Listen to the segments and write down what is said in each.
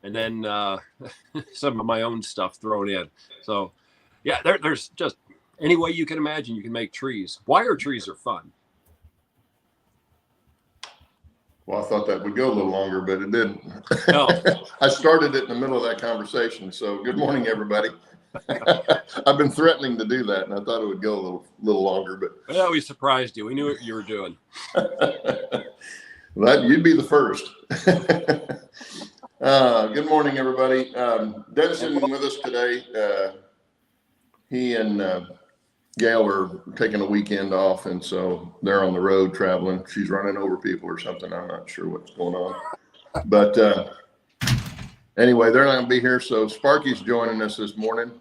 and then some of my own stuff thrown in. So, yeah, there's just any way you can imagine you can make trees. Wire trees are fun. Well, I thought that would go a little longer, but it didn't. No. I started it in the middle of that conversation. So good morning, everybody. I've been threatening to do that, and I thought it would go a little longer, but Well, we surprised you. We knew what you were doing. That you'd be the first. Good morning, everybody. Dennis isn't with us today. He and Gail are taking a weekend off, and so they're on the road traveling. She's running over people or something. I'm not sure what's going on. But anyway, they're not going to be here. So Sparky's joining us this morning.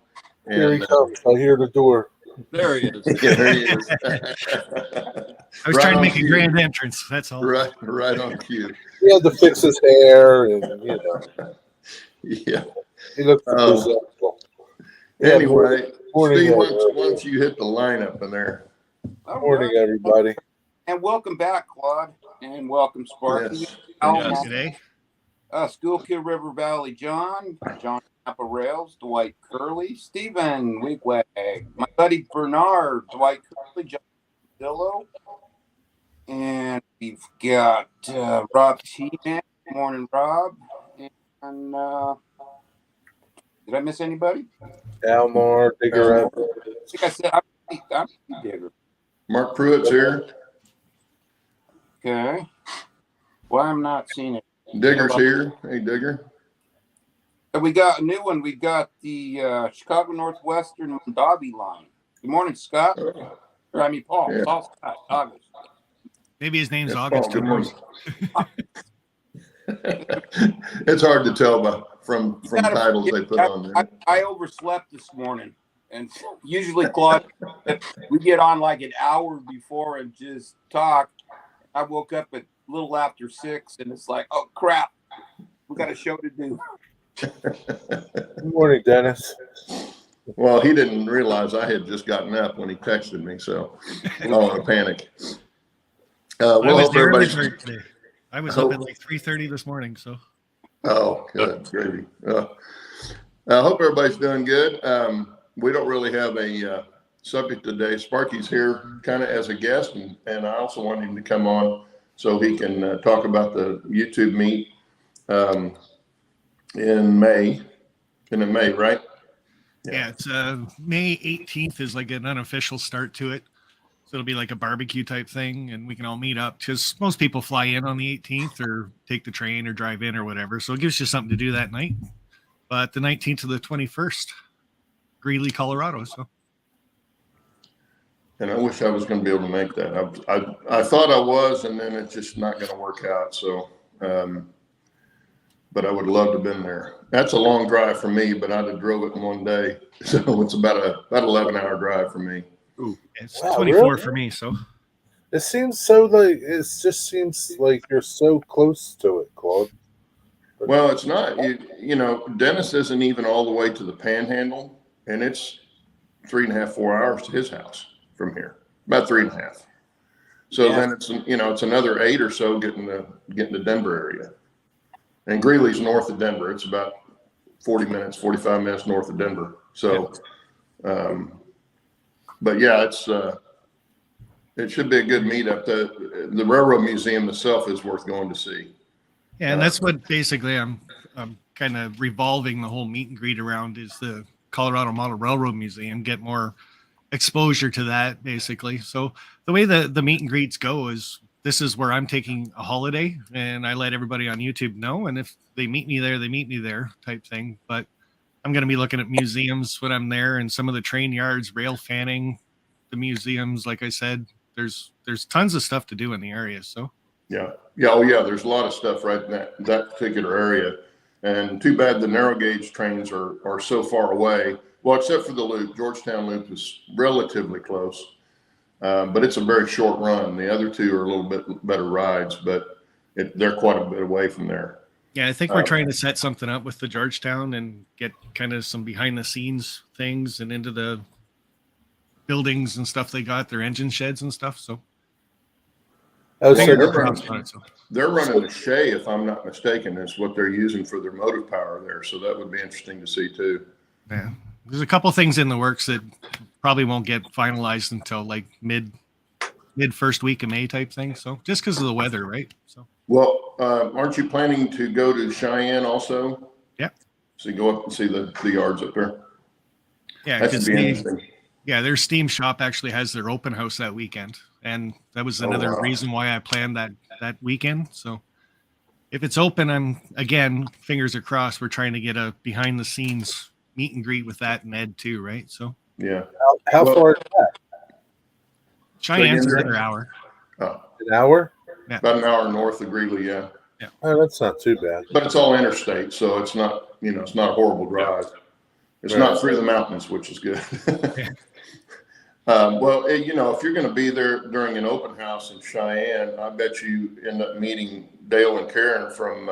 And, here he comes. I hear the door. There he is. Yeah, there he is. I was trying to make a grand entrance. That's all. Right on cue. He had to fix his hair, and Yeah. he looked presentable. Anyway, morning, Steve, once you hit the lineup in there. Good morning, everybody. And welcome back, Claude. And welcome, Sparky. Yes. Today. School Kid River Valley John Napa Rails, Dwight Curley, Stephen Wigwag, my buddy Bernard, Dwight Curley, John Dillo, and we've got Rob T-Man. Good morning, Rob. And did I miss anybody? Almar, Digger. I think I said I'm Digger. Mark Pruitt's here. Okay. Well, I'm not seeing it. Digger's here. Hey, Digger. And we got a new one. We got the Chicago Northwestern Mondavi line. Good morning, Scott. Paul. Yeah. Paul Scott. August. Maybe his name's Yes, August. Paul, good morning. It's hard to tell from titles they put on there. I overslept this morning, and usually, Claude, we get on like an hour before and just talk. I woke up at a little after 6, and it's like, oh crap, we got a show to do. Good morning, Dennis. Well, he didn't realize I had just gotten up when he texted me, so I don't want to panic. We'll hope everybody's. I was up at like 3:30 this morning, so. Oh, good, gravy. I hope everybody's doing good. We don't really have a subject today. Sparky's here kind of as a guest, and I also want him to come on so he can talk about the YouTube meet in May. In May, right? Yeah, it's May 18th is like an unofficial start to it. So it'll be like a barbecue type thing, and we can all meet up because most people fly in on the 18th or take the train or drive in or whatever. So it gives you something to do that night. But the 19th to the 21st, Greeley, Colorado. So. And I wish I was going to be able to make that. I thought I was, and then it's just not going to work out. So, but I would love to have been there. That's a long drive for me, but I'd have drove it in one day. So it's about 11-hour drive for me. Ooh, it's 24 really? For me. So it seems so like it just seems like you're so close to it, Claude. Well, it's not. You know, Dennis isn't even all the way to the Panhandle, and it's 3.5, 4 hours to his house from here. About 3.5. So then it's another 8 or so getting to Denver area. And Greeley's north of Denver. It's about 45 minutes north of Denver. So, but yeah, it should be a good meetup. The Railroad Museum itself is worth going to see. Yeah, and that's what basically I'm kind of revolving the whole meet and greet around is the Colorado Model Railroad Museum, get more exposure to that basically. So the way the meet and greets go is this is where I'm taking a holiday and I let everybody on YouTube know. And if they meet me there, they meet me there type thing. But I'm going to be looking at museums when I'm there and some of the train yards, rail fanning, the museums. Like I said, there's tons of stuff to do in the area. So yeah. Oh yeah. There's a lot of stuff right in that particular area. And too bad the narrow gauge trains are so far away. Well, except for the loop, Georgetown Loop is relatively close, but it's a very short run. The other two are a little bit better rides, but they're quite a bit away from there. Yeah, I think we're trying to set something up with the Georgetown and get kind of some behind the scenes things and into the – buildings and stuff they got, their engine sheds and stuff. So, Yeah. Oh, yeah. There's a lot of stuff right in that track. There's a lot of stuff right in that area. And too bad the narrow gauge trains are so far away. Well, except for the loop, Georgetown Loop is relatively close, but it's a very short run. The other two are a little bit better rides, but they're quite a bit away from there. Yeah, I think we're trying to set something up with the Georgetown and get kind of some behind the scenes things and into the buildings and stuff they got, their engine sheds and stuff. So Oh, so Fingers they're crossed running, on it, so. they're running a Shea, if I'm not mistaken, is what they're using for their motive power there. So that would be interesting to see too. Yeah, there's a couple things in the works that probably won't get finalized until like mid first week of May type thing. So just because of the weather, right? So Well, aren't you planning to go to Cheyenne also? yeah, So you go up and see the yards up there. yeah, That should because be interesting. their Steam shop actually has their open house that weekend, and that was Oh, another wow. reason why I planned that weekend. So if it's open, I'm again fingers are crossed. We're trying to get a behind the scenes meet and greet with that and Ed too, right? So Yeah. how Well- far is that? Cheyenne's again, another hour. Oh, An hour? about an hour north of Greeley, yeah. Oh, that's not too bad. But it's all interstate, so it's not, it's not a horrible drive. It's Right. not through the mountains, which is good. Yeah. Well, if you're going to be there during an open house in Cheyenne, I bet you end up meeting Dale and Karen from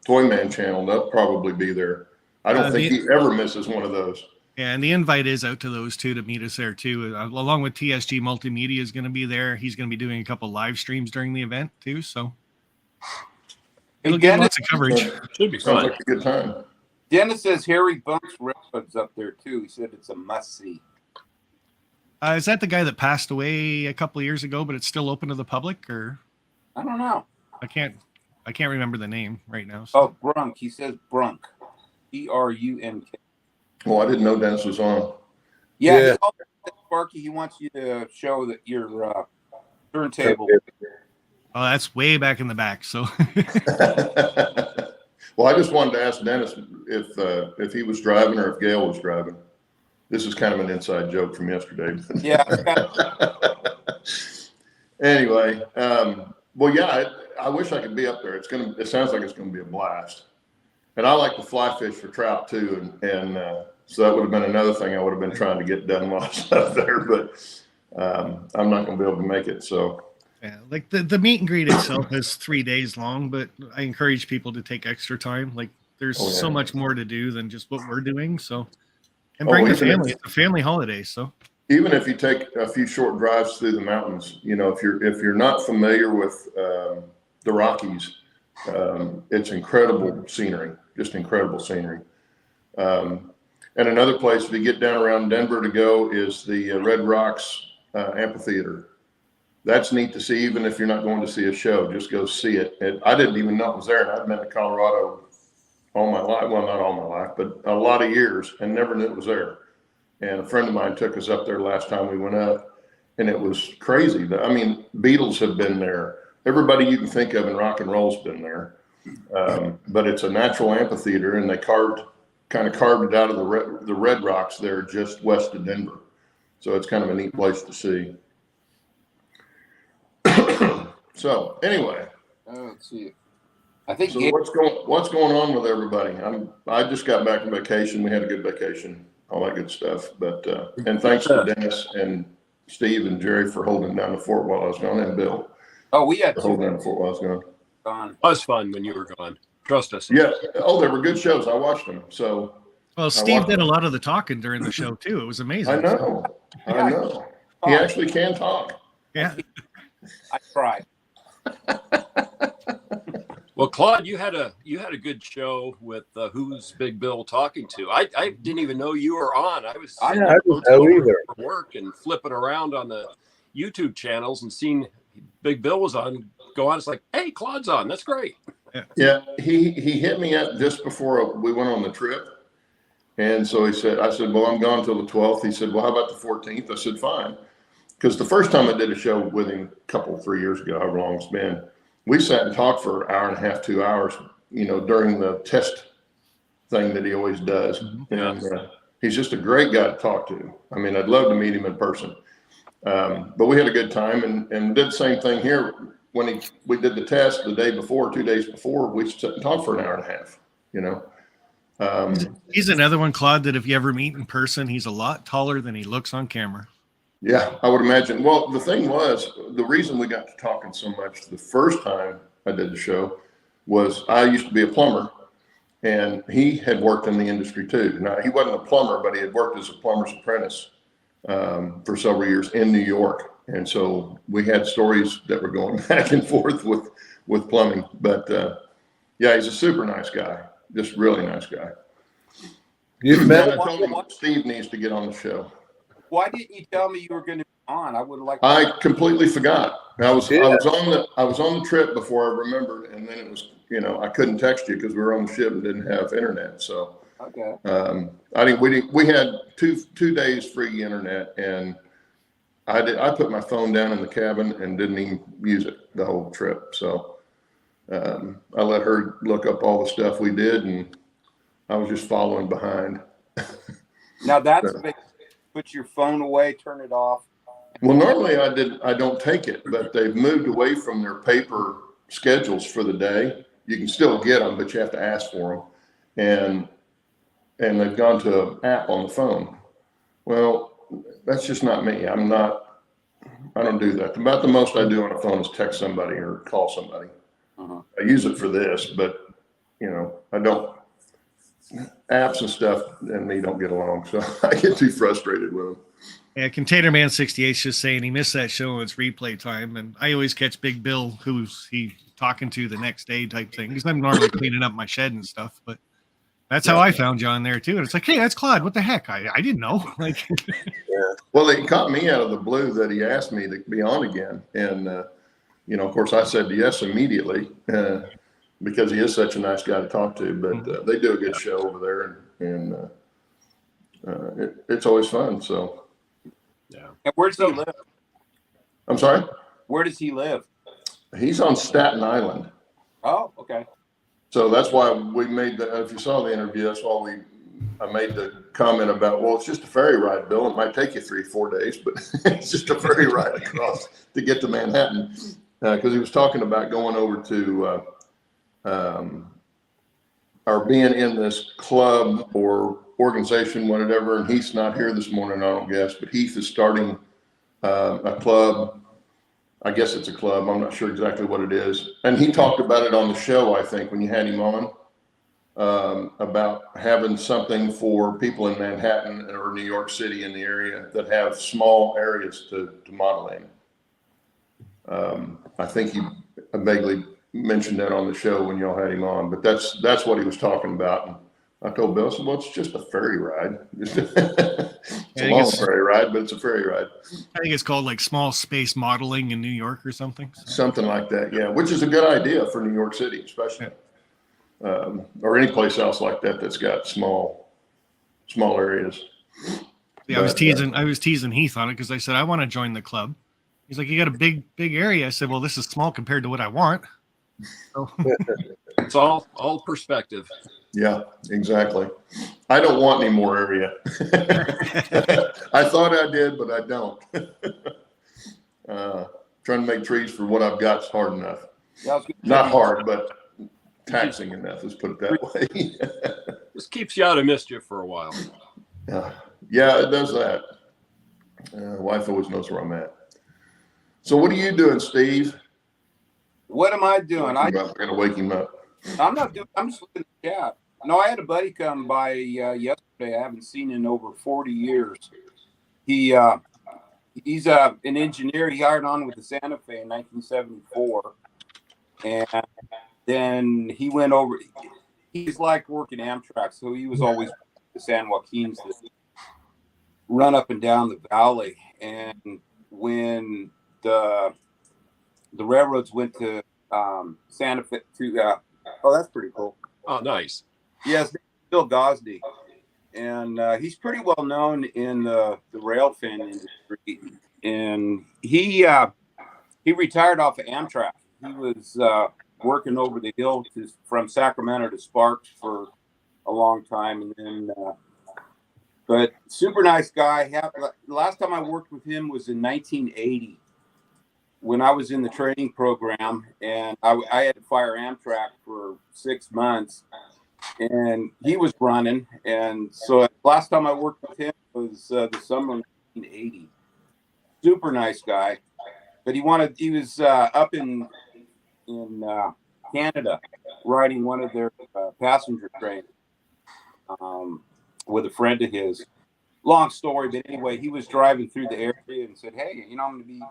Toyman Channel. They'll probably be there. I don't think he ever misses one of those. Yeah, and the invite is out to those two to meet us there too. Along with TSG Multimedia is going to be there. He's going to be doing a couple live streams during the event too. So it'll get Dennis, lots of coverage. Should be Sounds fun. like a good time. Dennis says Harry Bunk's Redwood's up there too. He said it's a must see. Is that the guy that passed away a couple of years ago, but it's still open to the public? Or I don't know. I can't remember the name right now. So. Oh, Brunk. He says Brunk. Brunk. Well, I didn't know Dennis was on. Yeah, Yeah. He also said, Sparky, he wants you to show that your turntable. Oh, that's way back in the back. So Well, I just wanted to ask Dennis if he was driving or if Gail was driving. This is kind of an inside joke from yesterday. Yeah. Anyway, well, yeah, I wish I could be up there. It sounds like it's gonna be a blast. And I like to fly fish for trout too, and so that would have been another thing I would have been trying to get done while I was up there, but I'm not gonna be able to make it. So yeah, like the meet and greet itself is 3 days long, but I encourage people to take extra time. Like there's so much more to do than just what we're doing. So and bring the family. It's a family holiday. So even if you take a few short drives through the mountains, if you're not familiar with the Rockies, it's incredible scenery, just incredible scenery. And another place, if you get down around Denver to go, is the Red Rocks Amphitheater. That's neat to see, even if you're not going to see a show, just go see it. And I didn't even know it was there, and I've been to Colorado all my life. Well, not all my life, but a lot of years, and never knew it was there. And a friend of mine took us up there last time we went up, and it was crazy. I mean, Beatles have been there. Everybody you can think of in rock and roll's been there. But it's a natural amphitheater, and they carved it out of the Red Rocks there just west of Denver. So it's kind of a neat place to see. So anyway, Let's see. I think so what's going on with everybody? I just got back from vacation. We had a good vacation, all that good stuff. But and thanks to Dennis and Steve and Jerry for holding down the fort while I was gone, and Bill we had for holding down the fort while I was gone. gone. It was fun when you were gone. Trust us. Yeah. Oh, they were good shows. I watched them. So well, Steve did a lot of the talking during the show too. It was amazing. I know. He actually can talk. Yeah. I tried. Well, Claude, you had a good show with Who's Big Bill Talking To. I didn't even know you were on. I didn't know either. For work and flipping around on the YouTube channels and seeing Big Bill was on. Go on, it's like, hey, Claude's on. That's great. Yeah, he hit me up just before we went on the trip. And so I said, well, I'm gone till the 12th. He said, well, how about the 14th? I said, fine. Because the first time I did a show with him a 3 years ago, however long it's been, we sat and talked for an hour and a half, 2 hours, during the test thing that he always does. And he's just a great guy to talk to. I mean, I'd love to meet him in person. But we had a good time and did the same thing here. When we did the test the day before, 2 days before, we sat and talked for an hour and a half, He's another one, Claude, that if you ever meet in person, he's a lot taller than he looks on camera. Yeah, I would imagine. Well, the thing was, the reason we got to talking so much the first time I did the show was I used to be a plumber, and he had worked in the industry too. Now, he wasn't a plumber, but he had worked as a plumber's apprentice for several years in New York. And so we had stories that were going back and forth with plumbing. But yeah, he's a super nice guy, just really nice guy. You've And met I told him Steve needs to get on the show. Why didn't you tell me you were going to be on? I would have liked. I completely forgot. I was on the trip before I remembered, and then it was, I couldn't text you because we were on the ship and didn't have internet. So Okay. we had two days free internet, and I put my phone down in the cabin and didn't even use it the whole trip. So I let her look up all the stuff we did, and I was just following behind. Now that's big. Put your phone away, turn it off. Well, normally I don't take it, but they've moved away from their paper schedules for the day. You can still get them, but you have to ask for them. And they've gone to an app on the phone. Well, that's just not me. I don't do that. About the most I do on a phone is text somebody or call somebody. Uh-huh. I use it for this, but I don't. Apps and stuff and me don't get along, so I get too frustrated with them. Yeah, Container Man 68 is just saying he missed that show and it's replay time, and I always catch Big Bill, who's he talking to the next day type thing, because I'm normally cleaning up my shed and stuff. But that's how I found you on there too. And it's like, hey, that's Claude. What the heck? I didn't know. Like, Well, it caught me out of the blue that he asked me to be on again, and of course, I said yes immediately. Because he is such a nice guy to talk to, but they do a good show over there, and it's always fun. So, Yeah. And where does he live? I'm sorry. Where does he live? He's on Staten Island, Oh, okay. so that's why we made if you saw the interview, that's why I made the comment about, well, it's just a ferry ride, Bill. It might take you 3-4 days, but it's just a ferry ride across to get to Manhattan, because he was talking about going over to. Are being in this club or organization, whatever, and Heath's not here this morning, I don't guess, but Heath is starting a club. I guess it's a club. I'm not sure exactly what it is. And he talked about it on the show, I think, when you had him on, about having something for people in Manhattan or New York City in the area that have small areas to model in. I think he vaguely mentioned that on the show when y'all had him on, but that's what he was talking about. And I told Bill, well, it's just a ferry ride. It's a long ferry ride, but it's a ferry ride. I think it's called like small space modeling in New York or something. Something like that, yeah, which is a good idea for New York City, especially, or any place else like that that's got small areas. Yeah, I was teasing Heath on it because I said I want to join the club. He's like, you got a big area. I said, well, this is small compared to what I want. So. It's all perspective. Yeah, exactly. I don't want any more area. I thought I did, but I don't. Trying to make trees for what I've got is hard enough. Yeah, Not hard, but taxing enough. Let's put it that way. This keeps you out of mischief for a while. Yeah, it does that. Wife always knows where I'm at. So what are you doing, Steve? What am I doing? I'm going to wake him up. I'm not doing. I'm just looking at the chat. No, I had a buddy come by yesterday. I haven't seen in over 40 years. He's an engineer. He hired on with the Santa Fe in 1974, and then he went over. He's like working Amtrak, so he was always the San Joaquins that run up and down the valley. And when the railroads went to Santa Fe to oh, that's pretty cool. Oh, nice. Yes, Bill Gosney, and he's pretty well known in the rail fan industry. And he retired off of Amtrak. He was working over the hill from Sacramento to Sparks for a long time, and then but super nice guy. Last time I worked with him was in 1980 when I was in the training program, and I had to fire Amtrak for 6 months, and he was running. And so last time I worked with him was the summer of 1980. Super nice guy, but he was up in Canada riding one of their passenger trains with a friend of his. long story, but anyway, he was driving through the area and said, "Hey, you know, I'm going to be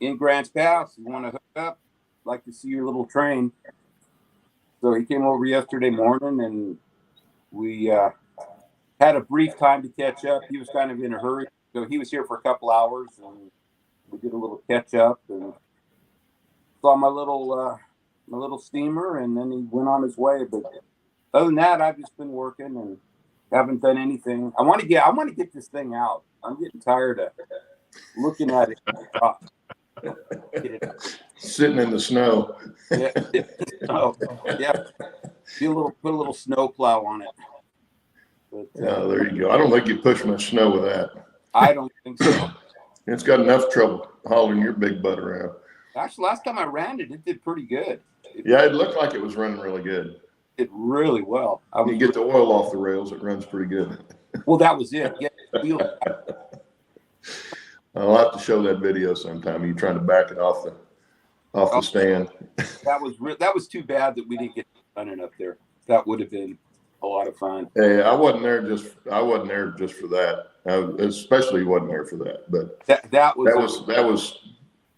in Grants Pass. You want to hook up? Like to see your little train." So he came over yesterday morning, and we had a brief time to catch up. He was kind of in a hurry, so he was here for a couple hours, and we did a little catch up and saw my little steamer, and then he went on his way. But other than that, I've just been working and haven't done anything. I want to get this thing out. I'm getting tired of looking at it. Get it out. Sitting in the snow. Yeah. Oh, yeah. Put a little snow plow on it. But, There you go. I don't think you push much snow with that. I don't think so. It's got enough trouble hauling your big butt around. Actually, last time I ran it, it did pretty good. Yeah, it looked like it was running really good. It really well. You get the oil off the rails, it runs pretty good. Well, that was it. Yeah, I'll have to show that video sometime. You trying to back it off the stand. that was too bad that we didn't get running up there. That would have been a lot of fun. Hey, I wasn't there just for that. I especially wasn't there for that. But that was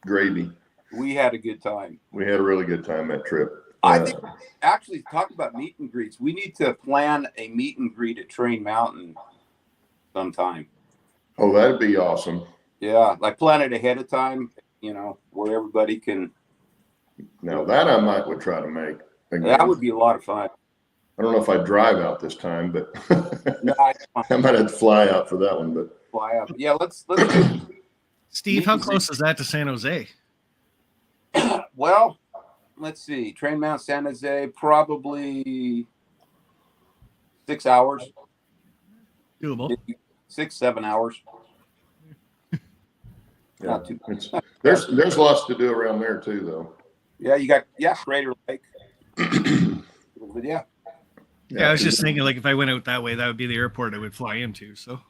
gravy. We had a good time. We had a really good time that trip. I think actually talk about meet and greets. We need to plan a meet and greet at Train Mountain sometime. Oh, that'd be awesome. Yeah, like plan it ahead of time, you know, where everybody can. Now that I would try to make. Again. That would be a lot of fun. I don't know if I'd drive out this time, but No, I might have to fly out for that one. But fly out. Yeah, let's do. Steve, how close is that to San Jose? Well, let's see. Train Mount San Jose, probably 6 hours. Doable. 6-7 hours. yeah, Not too. there's lots to do around there too, though. Yeah, you got Crater Lake. But yeah. Yeah, I was just thinking, like, if I went out that way, that would be the airport I would fly into. So,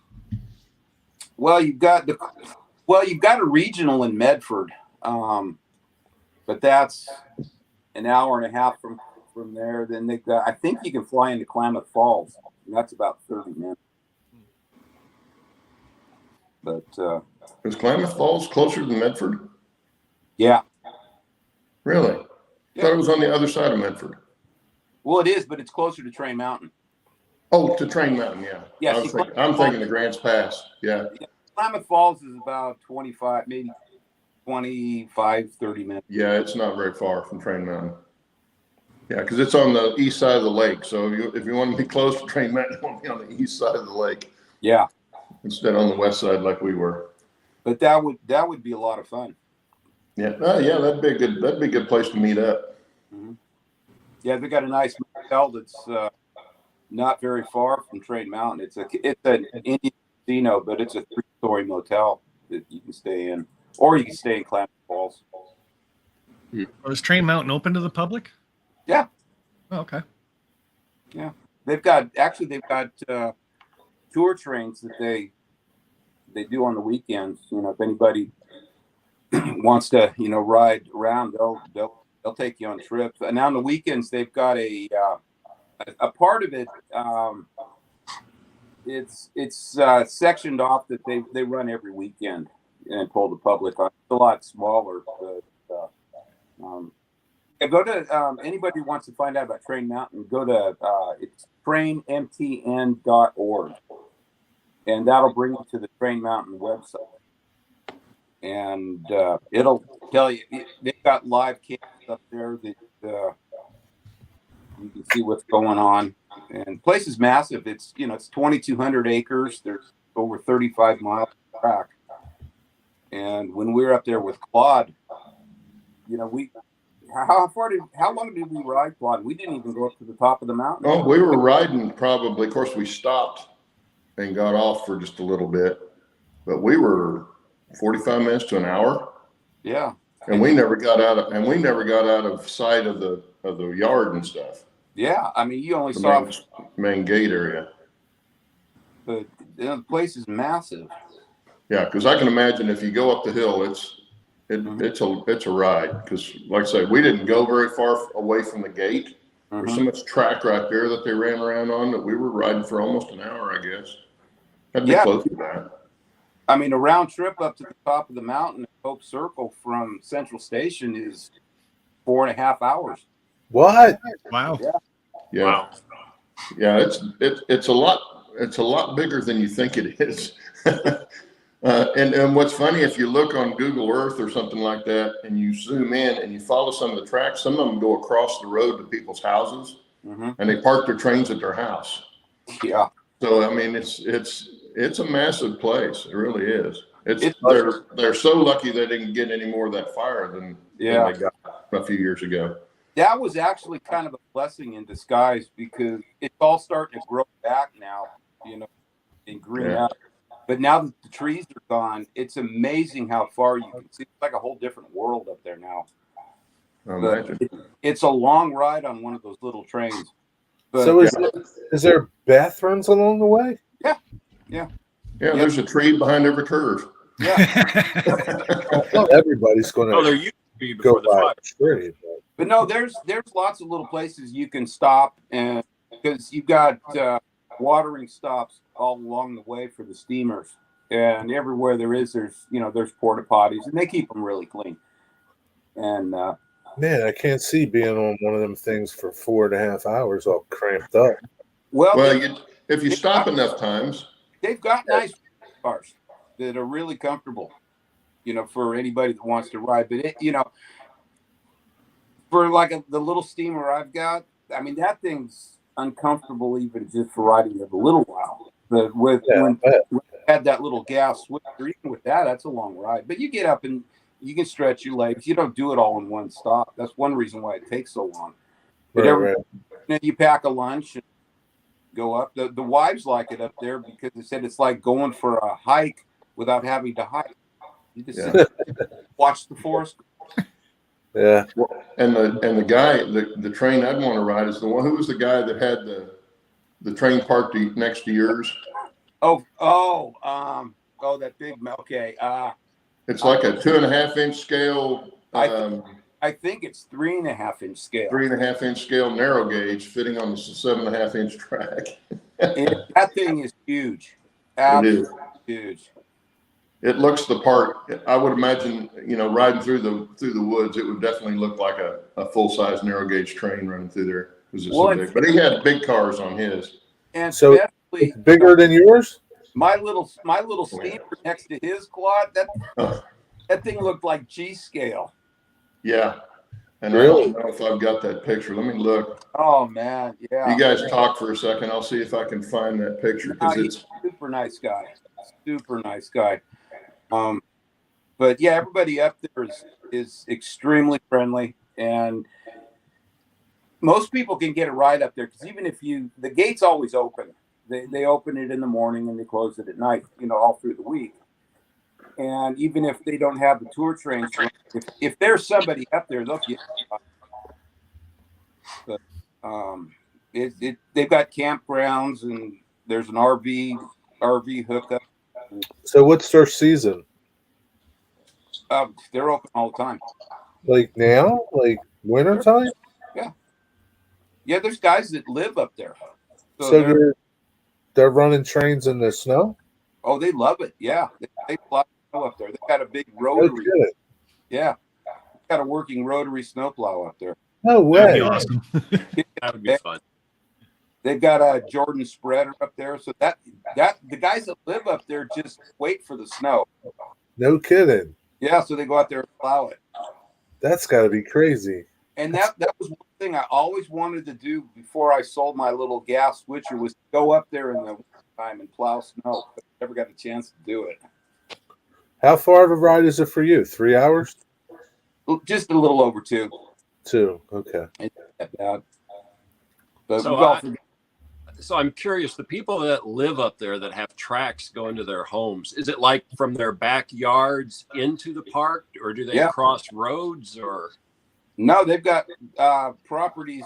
Well, you've got a regional in Medford, but that's an hour and a half from there. Then I think you can fly into Klamath Falls, and that's about 30 minutes. But Is Klamath Falls closer than Medford? yeah, Really? I thought it was on the other side of Medford. well, it is, but it's closer to Train Mountain. Oh, to Train Mountain, yeah. Yeah, I'm thinking of Grants Pass. Yeah. Klamath Falls is about 25, maybe 25, 30 minutes. Yeah, it's not very far from Train Mountain. Yeah, because it's on the east side of the lake. So if you want to be close to Train Mountain, you want to be on the east side of the lake Yeah, instead on the west side like we were. but that would be a lot of fun. Yeah, yeah, that'd be a good place to meet up. Mm-hmm. Yeah, they got a nice motel that's not very far from Train Mountain. It's an Indian casino, but it's a 3-story motel that you can stay in, or you can stay in Klamath Falls. is Train Mountain open to the public? Yeah. Oh, okay. Yeah, they've got tour trains that they do on the weekends. You know, if anybody wants to, you know, ride around, they'll take you on trips. And on the weekends, they've got a part of it. It's sectioned off that they run every weekend and pull the public on. It's a lot smaller, but go to anybody who wants to find out about Train Mountain. Go to it's trainmtn.org, and that'll bring you to the Train Mountain website. And it'll tell you they've got live cams up there that you can see what's going on. And the place is massive. It's 2,200 acres. There's over 35 miles of track. And when we were up there with Claude, you know, how long did we ride, Claude? We didn't even go up to the top of the mountain. Oh, we were riding probably. Of course, we stopped and got off for just a little bit, but we were 45 minutes to an hour. Yeah. And we never got out of sight of the yard and stuff. Yeah, I mean, you only The saw main gate area. but the place is massive. Yeah, because I can imagine if you go up the hill, it's a ride. Because like I said, we didn't go very far away from the gate. There's so much track right there that they ran around on that we were riding for almost an hour, I guess. That'd be Yeah. close to that. I mean, a round trip up to the top of the mountain at Hope Circle from Central Station is 4.5 hours. What? Wow. Yeah. Yeah. Wow. Yeah, it's a lot bigger than you think it is. And what's funny, if you look on Google Earth or something like that, and you zoom in and you follow some of the tracks, some of them go across the road to people's houses, and they park their trains at their house. Yeah. So I mean, it's a massive place. It really is. It's They're so lucky they didn't get any more of that fire than they got a few years ago. That was actually kind of a blessing in disguise because it's all starting to grow back now, you know, and green up. But now that the trees are gone, it's amazing how far you can see. It's like a whole different world up there now. Imagine. It's a long ride on one of those little trains. But, So is there bathrooms along the way? Yeah, there's a tree behind every curve. Yeah. Not everybody's going to Oh, there used to be go before the by fire. a tree. But no, there's lots of little places you can stop, and because you've got watering stops all along the way for the steamers, and everywhere there's porta potties, and they keep them really clean. And Man, I can't see being on one of them things for 4.5 hours all cramped up. If you stop enough times, they've got nice cars that are really comfortable, you know, for anybody that wants to ride. But for like the little steamer I've got, I mean, that thing's uncomfortable even just for riding it a little while. But when you had that little gas switch, or even with that, that's a long ride. But you get up and you can stretch your legs. You don't do it all in one stop. That's one reason why it takes so long. But you pack a lunch and go up. The wives like it up there because they said it's like going for a hike without having to hike. You just watch the forest. Yeah. And the guy, the train I'd want to ride is the one. Who was the guy that had the train parked next to yours? That big. Okay. It's like a 2.5-inch scale. I think it's 3.5-inch scale. 3.5-inch scale narrow gauge fitting on the 7.5-inch track. That thing is huge. Absolutely huge. It looks the part. I would imagine, riding through the woods, it would definitely look like a full-size narrow gauge train running through there. It was so big. But he had big cars on his. And so it's bigger than yours? My little steamer next to his Claude, that thing looked like G-scale. Yeah. And really? I don't know if I've got that picture. Let me look. Oh, man. Yeah. You guys talk for a second. I'll see if I can find that picture. He's a super nice guy. Super nice guy. But yeah, everybody up there is extremely friendly, and most people can get a ride up there because even if the gate's always open. They open it in the morning and they close it at night, all through the week. And even if they don't have the tour trains, if there's somebody up there, they'll get. But they've got campgrounds and there's an RV hookup. So what's their season? They're open all the time. Like now? Like wintertime? Yeah. Yeah, there's guys that live up there. So they're running trains in the snow? Oh, they love it. Yeah. They fly snow up there. They've got a big rotary. Yeah. They've got a working rotary snowplow up there. No way. That'd be awesome. That would be fun. They've got a Jordan spreader up there. So that the guys that live up there just wait for the snow. No kidding. Yeah, so they go out there and plow it. That's got to be crazy. And that was one thing I always wanted to do before I sold my little gas switcher was to go up there in the time and plow snow. But I never got a chance to do it. How far of a ride is it for you? 3 hours? Just a little over 2. 2. Okay. Ain't that bad. But so I'm curious, the people that live up there that have tracks going to their homes, is it like from their backyards into the park, or do they cross roads? Or no, they've got properties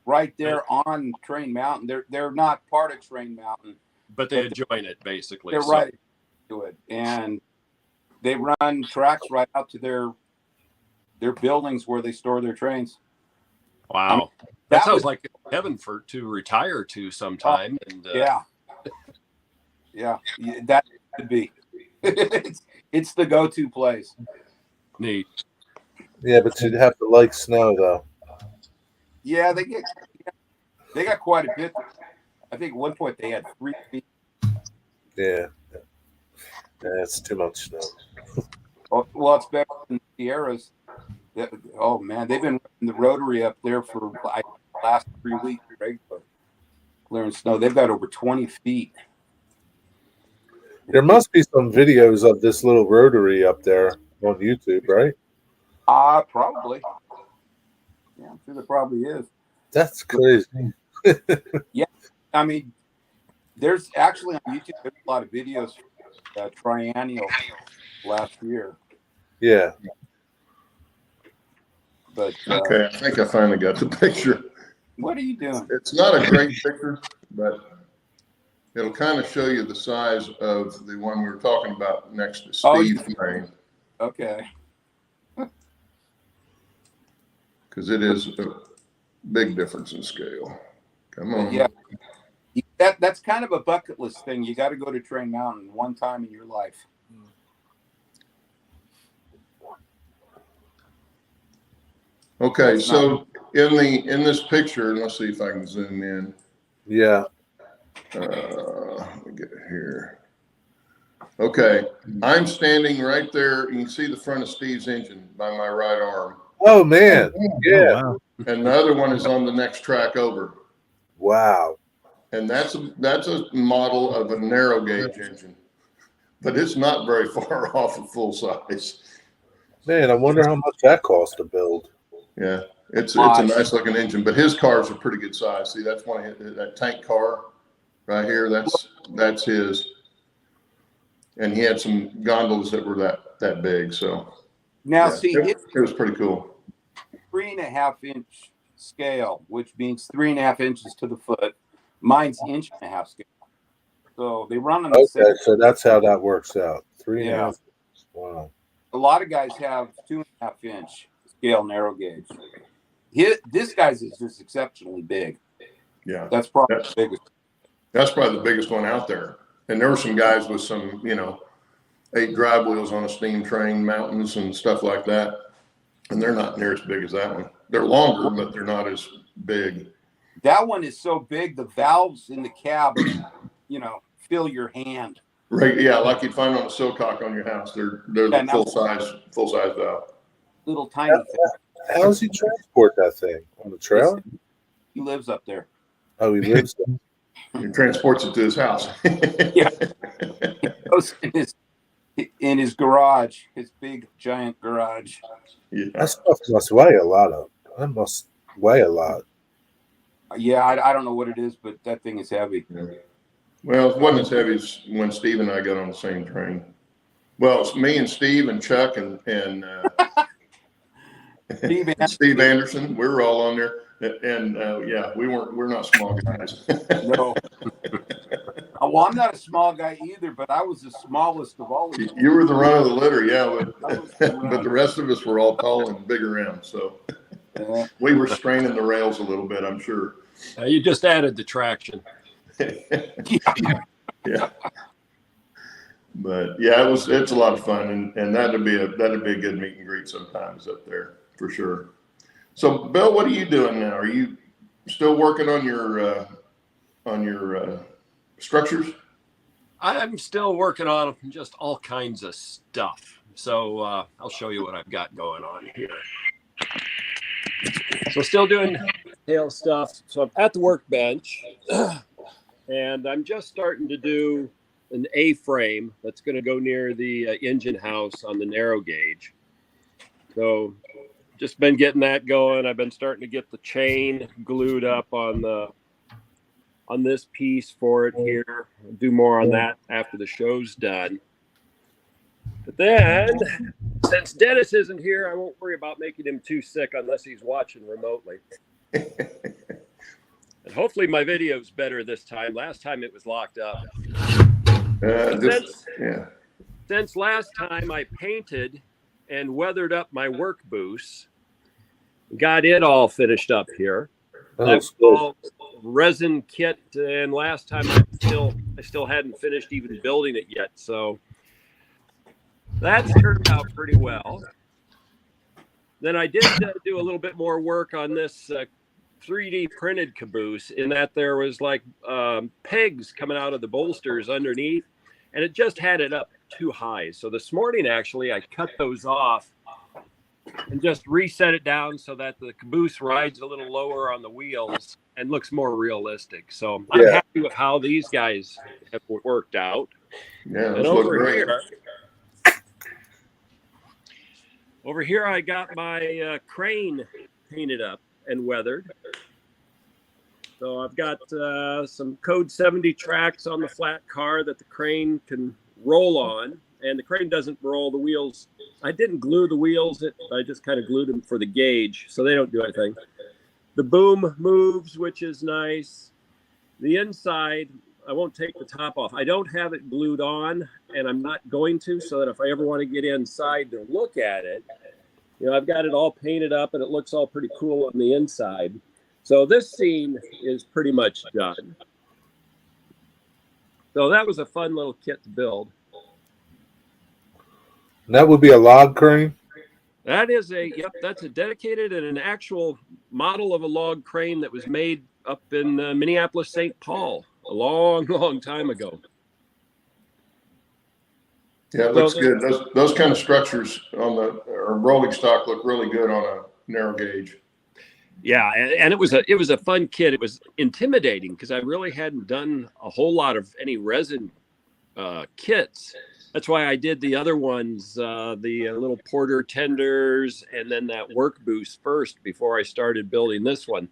right there on Train Mountain. They're not part of Train Mountain, but they join it basically. They're right to it, and they run tracks right out to their buildings where they store their trains. Wow. That sounds like heaven to retire to sometime. And yeah. Yeah, that could be. It's the go-to place. Neat. Yeah, but you'd have to like snow though. Yeah, they got quite a bit. I think at one point they had 3 feet. Yeah. Yeah, it's too much snow. Oh, well, it's better than the Sierras. Oh man, they've been running the Rotary up there for like the last 3 weeks regular clearing snow. They've got over 20 feet. There must be some videos of this little rotary up there on YouTube, right? Probably. Yeah, I'm sure there probably is. That's crazy. Yeah, I mean, there's actually on YouTube there's a lot of videos triennial last year. Yeah. But Okay, I think I finally got the picture. what are you doing? It's not a great picture, but it'll kind of show you the size of the one we were talking about next to Steve's train. Okay. Because it is a big difference in scale. Come on. Yeah. That's kind of a bucket list thing. You got to go to Train Mountain one time in your life. Okay, so in this picture, let's see if I can zoom in. Yeah. Let me get it here. Okay, I'm standing right there. You can see the front of Steve's engine by my right arm. Oh man. Yeah. Oh, wow. And the other one is on the next track over. Wow. And that's a model of a narrow gauge engine, but it's not very far off of full size. Man, I wonder how much that cost to build. Yeah, it's a nice looking engine, but his cars are pretty good size. See, that's one of that tank car right here. That's his, and he had some gondolas that were that big. So Now, yeah, see, it was pretty cool. 3.5 inch scale, which means 3.5 inches to the foot. Mine's 1.5 inch scale. So they run on the same. Okay, so that's how that works out. 3.5. Wow. A lot of guys have 2.5 inch scale narrow gauge. This guy's is just exceptionally big. Yeah, That's probably the biggest. That's probably the biggest one out there. And there were some guys with some, 8 drive wheels on a steam train, mountains and stuff like that. And they're not near as big as that one. They're longer, but they're not as big. That one is so big, the valves in the cab, fill your hand. Right, yeah, like you'd find on a silcock on your house. They're the full size valve. Little tiny thing. How does he transport that thing? On the trailer? He lives up there. Oh, he lives there. He transports it to his house. Yeah. He goes in his garage, his big giant garage. Yeah. That stuff must weigh a lot. That must weigh a lot. Yeah, I don't know what it is, but that thing is heavy. Yeah. Well, it wasn't as heavy as when Steve and I got on the same train. Well, it's me and Steve and Chuck and Steve Anderson. We were all on there, and yeah, we're not small guys. No. Well, I'm not a small guy either, but I was the smallest of all of them. You were the run of the litter, yeah, but the rest of us were all tall and big around, so we were straining the rails a little bit, I'm sure. You just added the traction. Yeah. But yeah, it's a lot of fun, and that'd be a good meet and greet sometimes up there for sure. So, Bill, what are you doing now? Are you still working on your structures? I'm still working on just all kinds of stuff. So I'll show you what I've got going on here. So still doing tail stuff. So I'm at the workbench, and I'm just starting to do an A-frame that's going to go near the engine house on the narrow gauge. So just been getting that going. I've been starting to get the chain glued up on this piece for it here. I'll do more on that after the show's done. But then, since Dennis isn't here, I won't worry about making him too sick unless he's watching remotely. And hopefully my video's better this time. Last time it was locked up. Since last time I painted and weathered up my work booth, got it all finished up here. That That looks was good. all resin kit, and last time I still hadn't finished even building it yet. So that's turned out pretty well. Then I did do a little bit more work on this 3D printed caboose, in that there was like pegs coming out of the bolsters underneath, and it just had it up too high. So this morning, actually, I cut those off and just reset it down so that the caboose rides a little lower on the wheels and looks more realistic. So I'm happy with how these guys have worked out. Yeah, And those look great. Over here, I got my crane painted up and weathered. So I've got some Code 70 tracks on the flat car that the crane can roll on. And the crane doesn't roll the wheels. I didn't glue the wheels. I just kind of glued them for the gauge, so they don't do anything. The boom moves, which is nice. The inside, I won't take the top off. I don't have it glued on, and I'm not going to, so that if I ever want to get inside to look at it, I've got it all painted up, and it looks all pretty cool on the inside. So this scene is pretty much done. So that was a fun little kit to build. And that would be a log crane? That is that's a dedicated and an actual model of a log crane that was made up in Minneapolis, St. Paul a long, long time ago. Yeah, it looks good. Those kind of structures on the rolling stock look really good on a narrow gauge. Yeah, and it was a fun kit. It was intimidating because I really hadn't done a whole lot of any resin kits. That's why I did the other ones, the little porter tenders, and then that work boost first before I started building this one.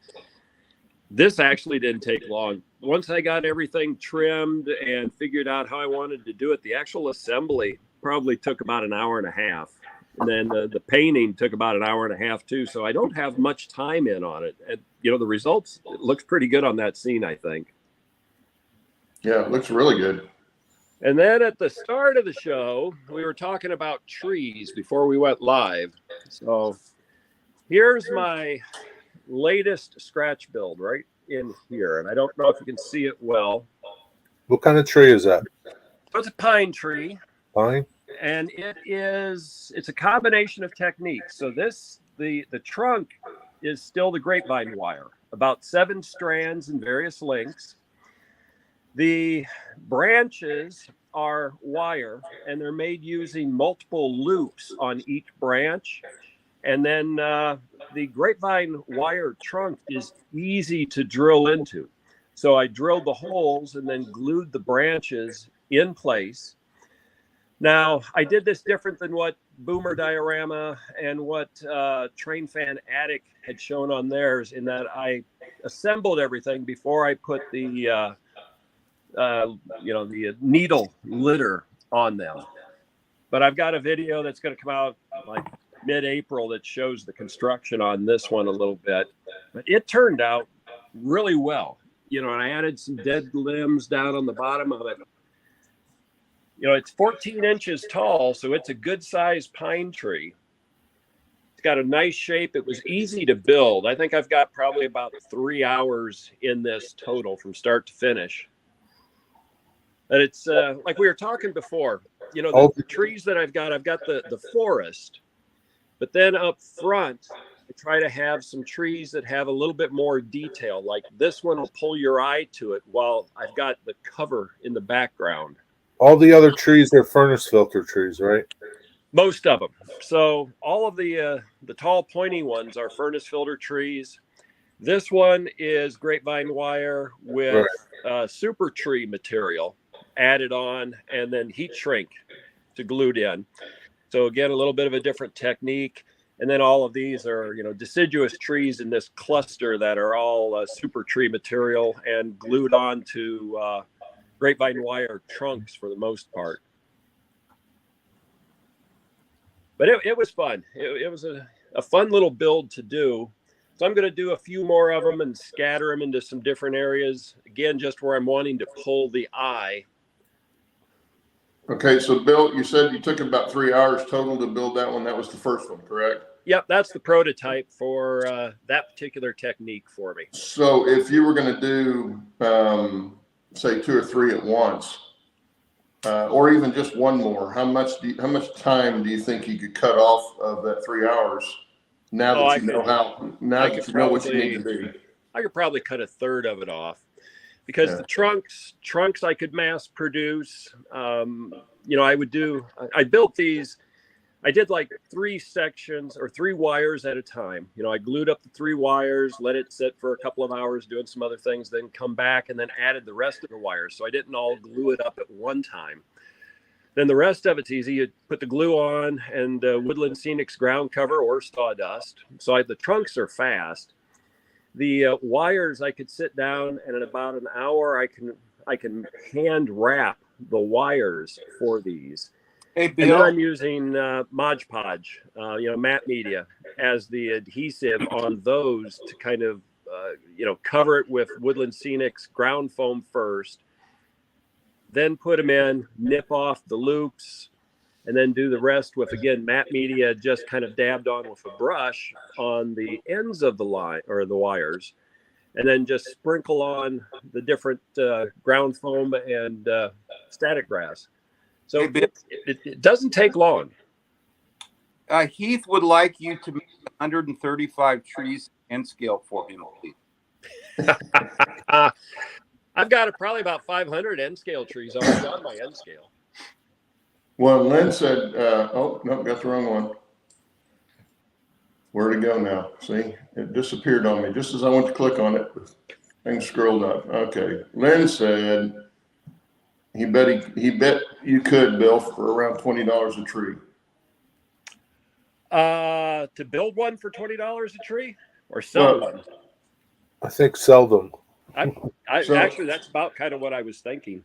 This actually didn't take long. Once I got everything trimmed and figured out how I wanted to do it, the actual assembly probably took about an hour and a half. And then the painting took about an hour and a half too. So I don't have much time in on it. And, the results, it looks pretty good on that scene, I think. Yeah, it looks really good. And then at the start of the show, we were talking about trees before we went live. So here's my latest scratch build right in here. And I don't know if you can see it well. What kind of tree is that? So it's a pine tree. Pine? And it's a combination of techniques. So the trunk is still the grapevine wire, about 7 strands in various lengths. The branches are wire, and they're made using multiple loops on each branch. And then the grapevine wire trunk is easy to drill into. So I drilled the holes and then glued the branches in place. Now, I did this different than what Boomer Diorama and what Train Fan Attic had shown on theirs, in that I assembled everything before I put the needle litter on them. But I've got a video that's going to come out like mid-April that shows the construction on this one a little bit. But it turned out really well. And I added some dead limbs down on the bottom of it. It's 14 inches tall, so it's a good-sized pine tree. It's got a nice shape. It was easy to build. I think I've got probably about 3 hours in this total from start to finish. And it's like we were talking before, the trees that I've got the forest, but then up front, I try to have some trees that have a little bit more detail. Like this one will pull your eye to it while I've got the cover in the background. All the other trees are furnace filter trees, right? Most of them. So all of the tall pointy ones are furnace filter trees. This one is grapevine wire with super tree material added on, and then heat shrink to glued in. So again, a little bit of a different technique. And then all of these are, deciduous trees in this cluster that are all super tree material and glued on to grapevine wire trunks for the most part. But it was fun. It was a fun little build to do. So I'm going to do a few more of them and scatter them into some different areas. Again, just where I'm wanting to pull the eye. Okay, so Bill, you said you took about 3 hours total to build that one. That was the first one, correct? Yep, that's the prototype for that particular technique for me. So if you were going to do, say 2 or 3 at once, or even just one more, how much time do you think you could cut off of that 3 hours? Now that you know what you need to do. I could probably cut a third of it off, because the trunks I could mass produce. I built these. I did like 3 sections or 3 wires at a time. I glued up the 3 wires, let it sit for a couple of hours doing some other things, then come back and then added the rest of the wires. So I didn't all glue it up at one time. Then the rest of it's easy. You put the glue on and Woodland Scenics ground cover or sawdust. So the trunks are fast. The wires, I could sit down and in about an hour, I can hand wrap the wires for these. Hey, Bill. And then I'm using Mod Podge, matte media as the adhesive on those to kind of, cover it with Woodland Scenics ground foam first, then put them in, nip off the loops, and then do the rest with, again, matte media just kind of dabbed on with a brush on the ends of the line or the wires, and then just sprinkle on the different ground foam and static grass. So it doesn't take long. Heath would like you to make 135 trees and scale for him, please. I've got probably about 500 N scale trees already on my N scale. Well, Lynn said, got the wrong one. Where'd it go now? See, it disappeared on me just as I went to click on it. Things scrolled up. Okay. Lynn said he bet you could, Bill, for around $20 a tree. To build one for $20 a tree or sell one? I think sell them. Actually, that's about kind of what I was thinking.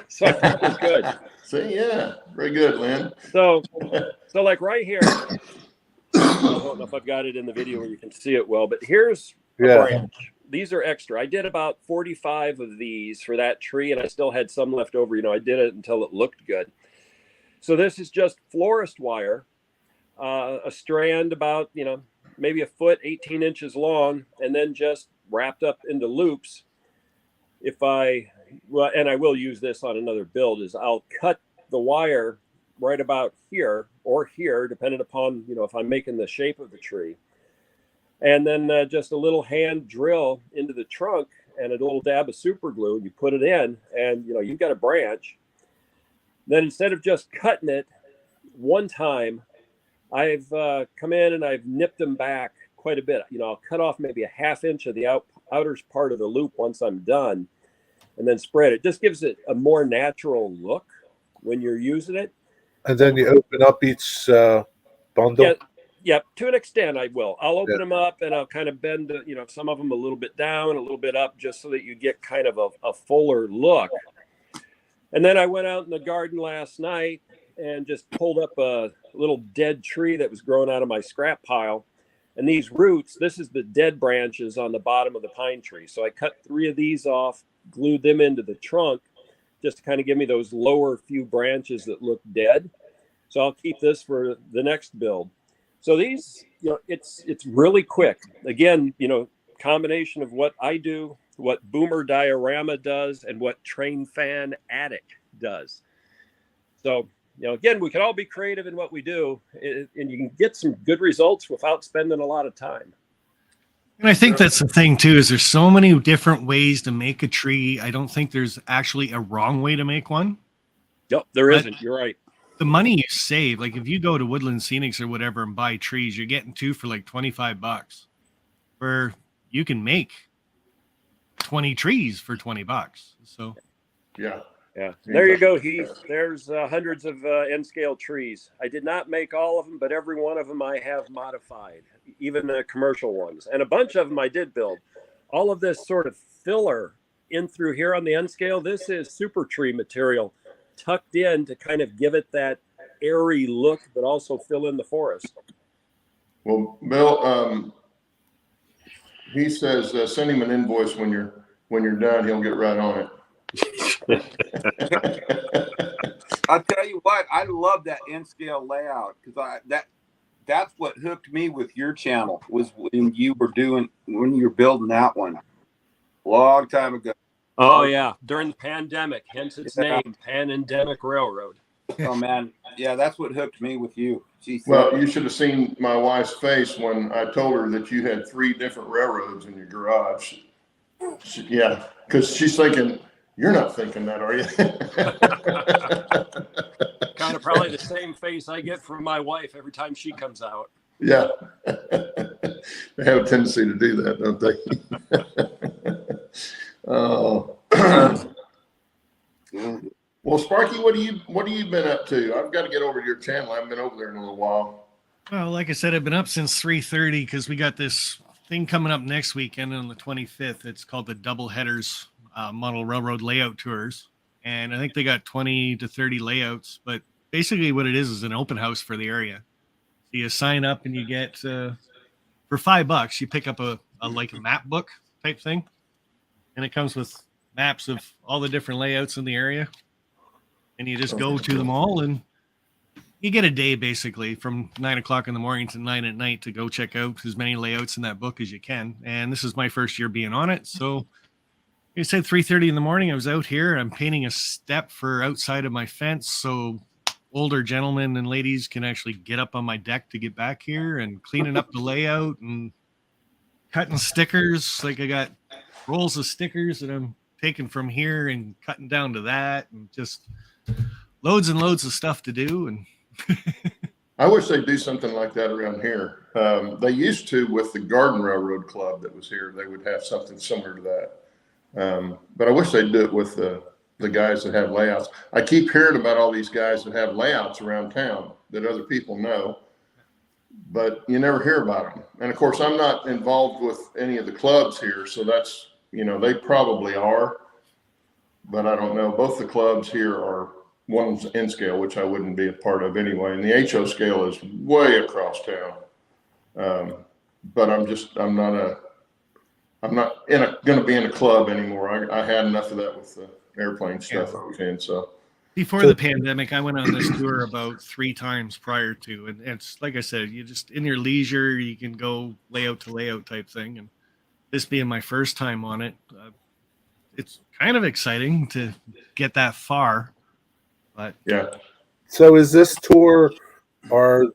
So that was good. See, yeah, very good, Lynn. So like right here, I don't know if I've got it in the video where you can see it well, but here's a branch. These are extra. I did about 45 of these for that tree, and I still had some left over. I did it until it looked good. So this is just florist wire, a strand about, maybe a foot, 18 inches long, and then just wrapped up into loops. And I will use this on another build, is I'll cut the wire right about here or here, depending upon, if I'm making the shape of the tree. And then just a little hand drill into the trunk and a little dab of super glue. You put it in and, you've got a branch. Then instead of just cutting it one time, I've come in and I've nipped them back quite a bit. I'll cut off maybe a half inch of the outer part of the loop once I'm done and then spread it. Just gives it a more natural look when you're using it. And then you open up each bundle? Yeah, to an extent I will. I'll open them up and I'll kind of bend, some of them a little bit down, a little bit up, just so that you get kind of a fuller look. And then I went out in the garden last night and just pulled up a little dead tree that was growing out of my scrap pile. And these roots, this is the dead branches on the bottom of the pine tree. So I cut 3 of these off, glued them into the trunk, just to kind of give me those lower few branches that look dead. So I'll keep this for the next build. So these, it's really quick. Again, combination of what I do, what Boomer Diorama does, and what Train Fan Attic does. So, again, we can all be creative in what we do, and you can get some good results without spending a lot of time. And I think that's the thing too, is there's so many different ways to make a tree. I don't think there's actually a wrong way to make one. Yep, there isn't. You're right. The money you save, like if you go to Woodland Scenics or whatever and buy trees, you're getting 2 for like $25, where you can make 20 trees for $20. So yeah. There you go, Heath. There's hundreds of N-scale trees. I did not make all of them, but every one of them I have modified, even the commercial ones. And a bunch of them I did build. All of this sort of filler in through here on the N-scale, this is super tree material tucked in to kind of give it that airy look, but also fill in the forest. Well, Bill, he says send him an invoice when you're done. He'll get right on it. I'll tell you what, I love that N scale layout because that's what hooked me with your channel, was when you were building that one long time ago. Oh yeah, during the pandemic, hence its Yeah. name, Pan-Endemic Railroad. Oh man, yeah, that's what hooked me with you. She said, Well, you should have seen my wife's face when I told her that you had 3 different railroads in your garage. Yeah, because she's thinking, you're not thinking that, are you? Kind of probably the same face I get from my wife every time she comes out. Yeah. They have a tendency to do that, don't they? Oh. Well, Sparky, what have you been up to? I've got to get over to your channel. I haven't been over there in a little while. Well, like I said, I've been up since 3:30 because we got this thing coming up next weekend on the 25th. It's called the Double Headers Model Railroad Layout Tours. And I think they got 20 to 30 layouts. But basically what it is an open house for the area. So you sign up and you get, for $5, you pick up a map book type thing. And it comes with maps of all the different layouts in the area. And you just go to them all, and you get a day basically from 9 o'clock in the morning to 9 at night to go check out as many layouts in that book as you can. And this is my first year being on it. So you said 3:30 in the morning, I was out here. I'm painting a step for outside of my fence so older gentlemen and ladies can actually get up on my deck to get back here, and cleaning up the layout and cutting stickers. Like I got rolls of stickers that I'm taking from here and cutting down to that, and just loads and loads of stuff to do. And I wish they'd do something like that around here. They used to with the Garden Railroad Club that was here. They would have something similar to that. But I wish they'd do it with the guys that have layouts. I keep hearing about all these guys that have layouts around town that other people know, but you never hear about them. And of course, I'm not involved with any of the clubs here, so that's, they probably are, but I don't know. Both the clubs here are, one's N scale, which I wouldn't be a part of anyway, and the HO scale is way across town. But I'm not going to be in a club anymore. I had enough of that with the airplane stuff I was in. So before the pandemic, I went on this tour about 3 times prior to, and it's like I said, you just in your leisure, you can go layout to layout type thing. And this being my first time on it, it's kind of exciting to get that far. But yeah. So is this tour, are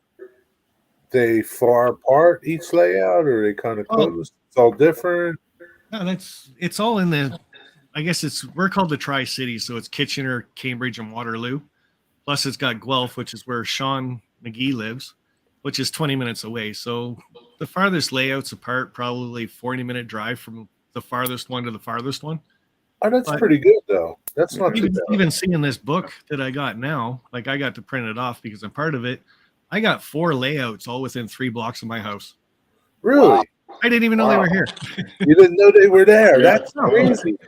they far apart each layout, or are they kind of close? It's all different. No, it's all in the, I guess we're called the Tri-City, so it's Kitchener, Cambridge, and Waterloo. Plus it's got Guelph, which is where Sean McGee lives, which is 20 minutes away. So the farthest layouts apart, probably 40-minute drive from the farthest one to the farthest one. Oh, that's pretty good though. That's not too bad. Even seeing this book that I got now, like I got to print it off because I'm part of it. I got 4 layouts all within 3 blocks of my house. Really? Wow. I didn't even know they were here. You didn't know they were there. Yeah. That's crazy.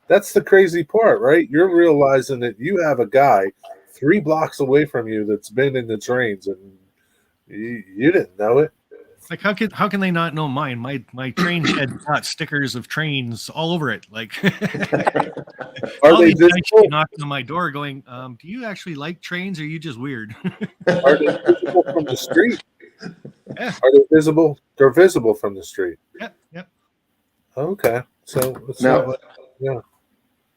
That's the crazy part, right? You're realizing that you have a guy 3 blocks away from you that's been in the trains, and you didn't know it. Like how can they not know mine? My train shed got stickers of trains all over it. Like Are all they these guys visible? knocking on my door going, do you actually like trains, or are you just weird? Are they visible from the street? Yeah. Are they visible? They're visible from the street. Yep. Okay. So it's Now, not, yeah.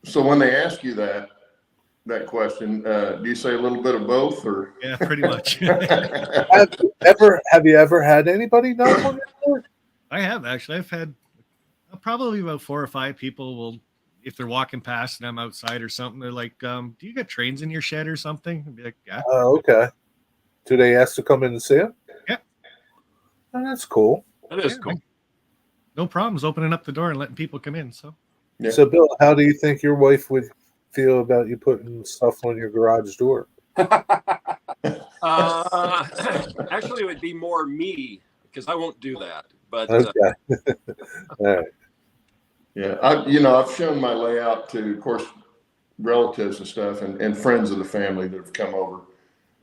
So when they ask you that question, do you say a little bit of both, or? Yeah, pretty much. Have you ever had anybody knock on your door? I have actually. I've had probably about 4 or 5 people will, if they're walking past and I'm outside or something, they're like, do you got trains in your shed or something? I'd be like, yeah. Oh, okay. Do they ask to come in and see them? Yeah. Oh, that's cool. That is cool. No problems opening up the door and letting people come in. So, Yeah. So, Bill, how do you think your wife would feel about you putting stuff on your garage door? Actually, it would be more me, because I won't do that. But Okay. All right. Yeah, I've shown my layout to, of course, relatives and stuff, and friends of the family that have come over.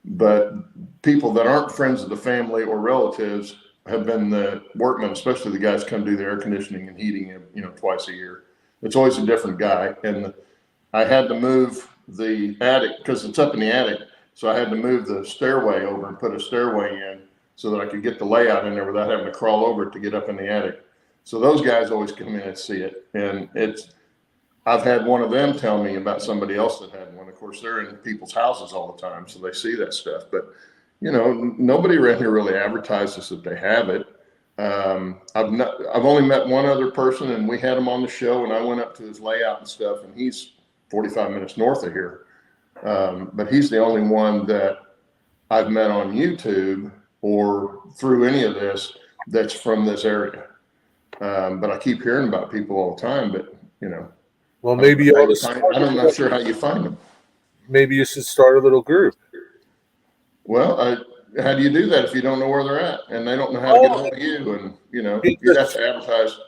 But people that aren't friends of the family or relatives have been the workmen, especially the guys come do the air conditioning and heating, twice a year. It's always a different guy. And I had to move the attic because it's up in the attic. So I had to move the stairway over and put a stairway in so that I could get the layout in there without having to crawl over it to get up in the attic. So those guys always come in and see it. And I've had one of them tell me about somebody else that had one. Of course, they're in people's houses all the time, so they see that stuff. But, you know, nobody around here really advertises that they have it. I've only met one other person, and we had him on the show, and I went up to his layout and stuff, and he's 45 minutes north of here. But he's the only one that I've met on YouTube or through any of this that's from this area. But I keep hearing about people all the time, but, you know. Well, maybe I'm not sure how you find them. Maybe you should start a little group. Well, how do you do that if you don't know where they're at and they don't know how to get hold of you? And, you know, you'd have to advertise.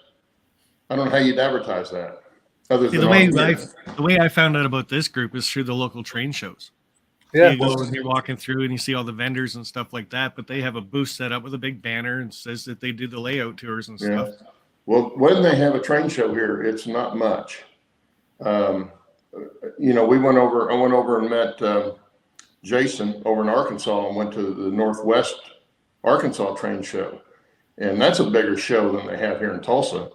I don't know how you'd advertise that. Other than the way I found out about this group is through the local train shows. Yeah. You go and you're walking through and you see all the vendors and stuff like that, but they have a booth set up with a big banner and says that they do the layout tours and stuff. Well, when they have a train show here, it's not much. You know, I went over and met Jason over in Arkansas and went to the Northwest Arkansas train show. And that's a bigger show than they have here in Tulsa.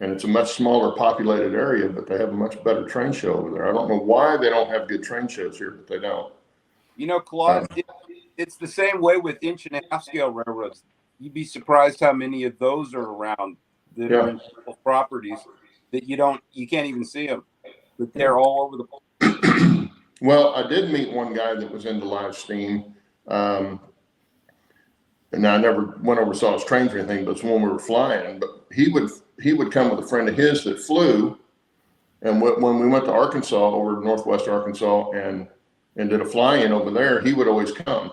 And it's a much smaller populated area, but they have a much better train show over there. I don't know why they don't have good train shows here, but they don't. You know, Claude, it's the same way with inch and a half scale railroads. You'd be surprised how many of those are around that are in properties that you can't even see them, but they're all over the place. Well, I did meet one guy that was into live steam. And I never went over and saw his trains or anything, but it's when we were flying. But he would come with a friend of his that flew. And when we went to Arkansas, over Northwest Arkansas, and did a fly-in over there, he would always come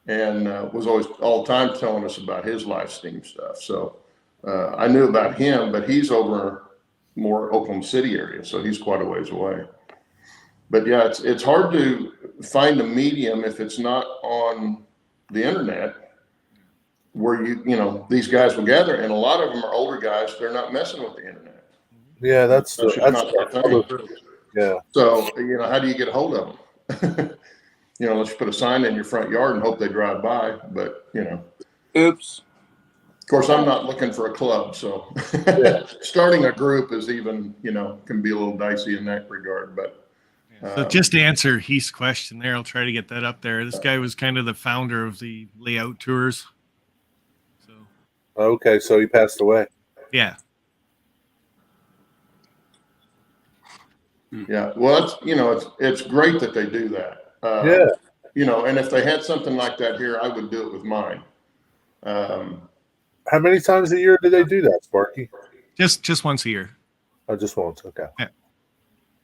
and was always all the time telling us about his live steam stuff. So I knew about him, but he's over more Oklahoma City area, so he's quite a ways away. But yeah, it's hard to find a medium if it's not on the internet where you know these guys will gather, and a lot of them are older guys. They're not messing with the internet. Yeah, that's not their thing. Yeah. So you know, how do you get a hold of them? You know, unless you put a sign in your front yard and hope they drive by. But you know, oops. Of course, I'm not looking for a club, so starting a group is even, you know, can be a little dicey in that regard. But so just to answer Heath's question there, I'll try to get that up there. This guy was kind of the founder of the layout tours. So okay, so he passed away. Yeah. Yeah, well, it's great that they do that. You know, and if they had something like that here, I would do it with mine. How many times a year do they do that, Sparky? Just once a year. Oh, just once. Okay. Yeah.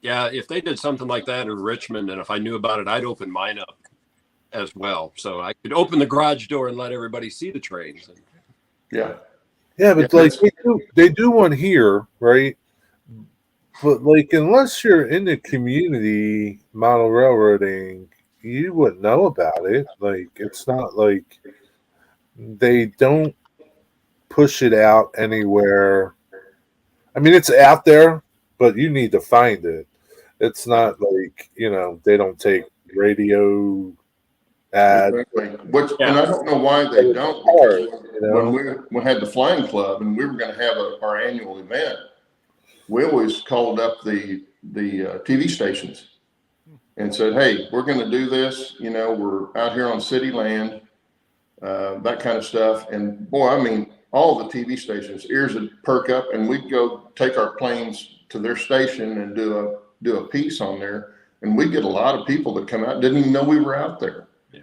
Yeah, if they did something like that in Richmond, and if I knew about it, I'd open mine up as well. So I could open the garage door and let everybody see the trains. Yeah. Yeah, but like they do one here, right? But like, unless you're in the community model railroading, you wouldn't know about it. Like, it's not like they don't push it out anywhere. I mean, it's out there, but you need to find it. It's not like, you know, they don't take radio ads. Exactly. And I don't know why they don't. You know? When we had the flying club and we were going to have our annual event, we always called up the TV stations and said, hey, we're going to do this. You know, we're out here on city land, that kind of stuff. And boy, I mean, all the TV stations, ears would perk up, and we'd go take our planes to their station and do a piece on there. And we'd get a lot of people that come out, didn't even know we were out there. Yeah.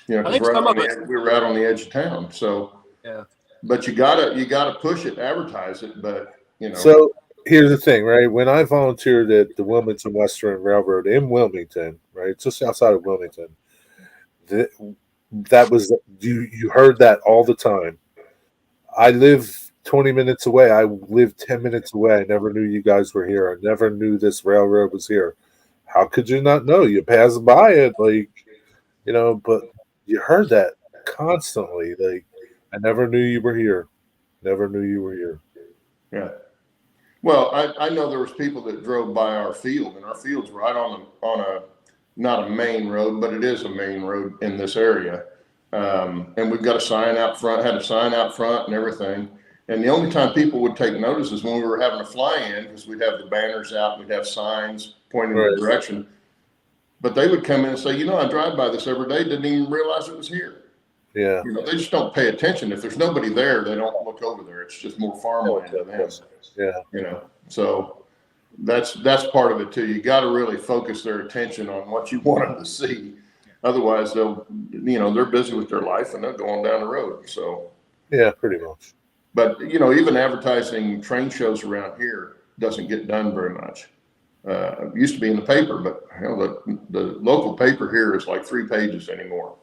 You know, because we were out on the edge of town. So, yeah. But you gotta push it, advertise it, but you know. So here's the thing, right? When I volunteered at the Wilmington Western Railroad in Wilmington, right, just outside of Wilmington, that was you heard that all the time. I live 20 minutes away. I live 10 minutes away. I never knew you guys were here. I never knew this railroad was here. How could you not know? You pass by it, like, you know, but you heard that constantly. Like, I never knew you were here. Never knew you were here. Yeah. Well, I know there was people that drove by our field, and our field's right on a not a main road, but it is a main road in this area. And we've got a sign out front, had a sign out front and everything. And the only time people would take notice is when we were having a fly-in, because we'd have the banners out, we'd have signs pointing in the direction. But they would come in and say, I drive by this every day, didn't even realize it was here. Yeah. They just don't pay attention. If there's nobody there, they don't look over there. It's just more farmland to them. Yeah. So that's part of it too. You got to really focus their attention on what you want them to see. Otherwise they'll, they're busy with their life and they're going down the road. So yeah, pretty much. But, even advertising train shows around here doesn't get done very much. It used to be in the paper, but the local paper here is like 3 pages anymore.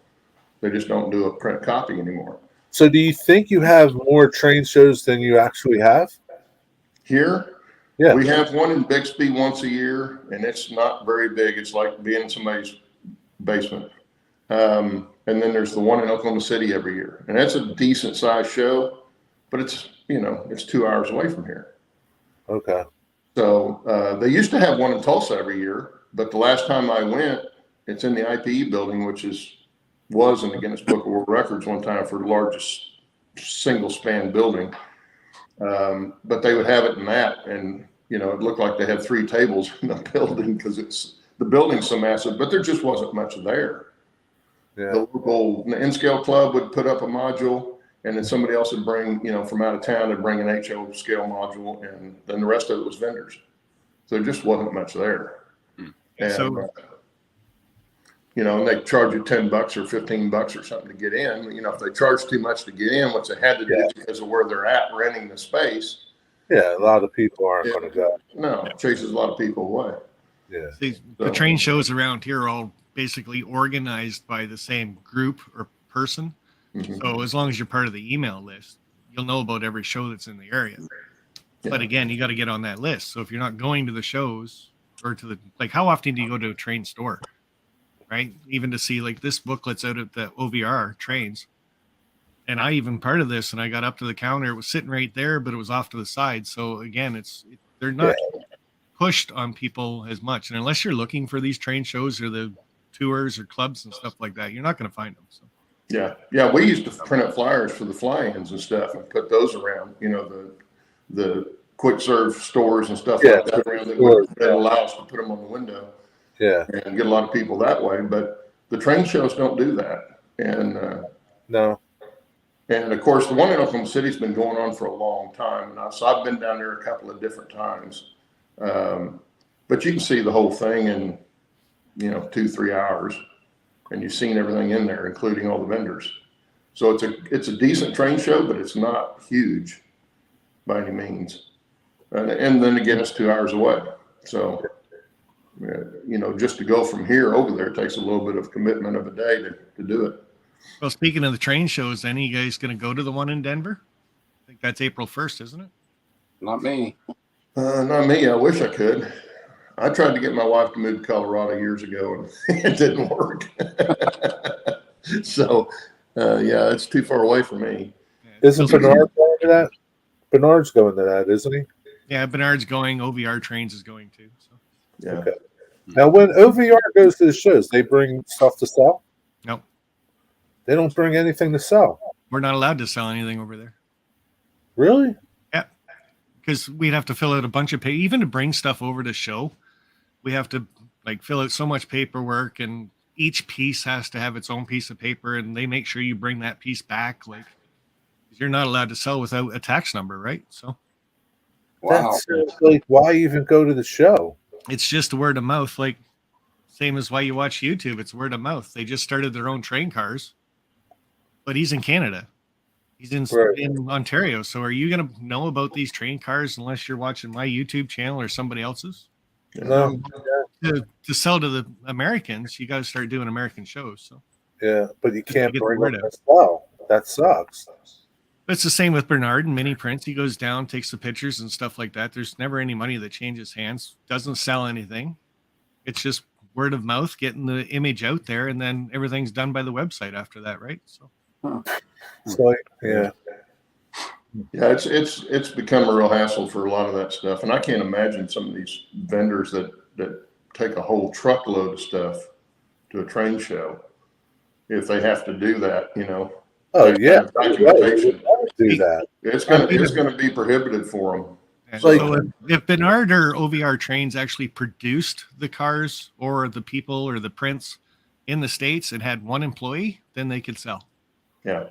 They just don't do a print copy anymore. So do you think you have more train shows than you actually have? Here? Yeah. We have one in Bixby once a year, and it's not very big. It's like being in somebody's basement. And then there's the one in Oklahoma City every year. And that's a decent sized show. But it's, it's 2 hours away from here. Okay. So they used to have one in Tulsa every year, but the last time I went, it's in the IPE building, which was in the Guinness Book of World Records one time for the largest single span building. But they would have it in that, and it looked like they had 3 tables in the building because the building's so massive, but there just wasn't much there. Yeah. The local N-Scale Club would put up a module. And then somebody else would bring, from out of town, would bring an HO scale module, and then the rest of it was vendors. So there just wasn't much there. And, So, and they charge you $10 or $15 or something to get in. If they charge too much to get in, which they had to do because of where they're at renting the space. Yeah, a lot of people aren't going to go. No, it chases a lot of people away. Yeah. The train shows around here are all basically organized by the same group or person. Mm-hmm. So as long as you're part of the email list, you'll know about every show that's in the area. Yeah. But again, you got to get on that list. So if you're not going to the shows or to how often do you go to a train store, right? Even to see this booklet's out at the OVR trains. And I even part of this, and I got up to the counter. It was sitting right there, but it was off to the side. So again, they're not pushed on people as much. And unless you're looking for these train shows or the tours or clubs and stuff like that, you're not going to find them. So. Yeah. We used to print up flyers for the fly-ins and stuff and put those around, the quick serve stores and stuff like that around that would allow us to put them on the window. Yeah. And get a lot of people that way. But the train shows don't do that. And no. And of course, the one in Oklahoma City has been going on for a long time. And so I've been down there a couple of different times. But you can see the whole thing in, 2-3 hours. And you've seen everything in there, including all the vendors. So it's a decent train show, but it's not huge by any means. And then again, it's 2 hours away. So, just to go from here over there takes a little bit of commitment of a day to do it. Well, speaking of the train shows, any of you guys going to go to the one in Denver? I think that's April 1st, isn't it? Not me. Not me. I wish I could. I tried to get my wife to move to Colorado years ago, and it didn't work. So, it's too far away from me. Isn't Bernard going to that? Bernard's going to that, isn't he? Yeah, Bernard's going. OVR Trains is going too. So. Yeah. Okay. Now, when OVR goes to the shows, they bring stuff to sell? No. They don't bring anything to sell? We're not allowed to sell anything over there. Really? Yeah. Because we'd have to fill out a bunch of paper. Even to bring stuff over to show, we have to fill out so much paperwork, and each piece has to have its own piece of paper, and they make sure you bring that piece back. You're not allowed to sell without a tax number, right? So Wow. That's why even go to the show? it's just word of mouth, same as why you watch YouTube. It's word of mouth. They just started their own train cars, but he's in Canada. He's in Ontario. So are you going to know about these train cars unless you're watching my YouTube channel or somebody else's? No. To sell to the Americans, you got to start doing American shows. So Yeah, but you can't get the bring word them out. to sell. That sucks. But it's the same with Bernard and mini prints. He goes down, takes the pictures and stuff like that. There's never any money that changes hands, doesn't sell anything. It's just word of mouth, getting the image out there, and then everything's done by the website after that, right? So So yeah. Yeah, it's become a real hassle for a lot of that stuff. And I can't imagine some of these vendors that take a whole truckload of stuff to a train show. if they have to do that, you know. Oh that yeah, kind of documentation. do that. It's gonna be prohibitive for them. And Like- so if Bernard or OVR Trains actually produced the cars or the people or the prints in the States and had one employee, then they could sell. Yeah.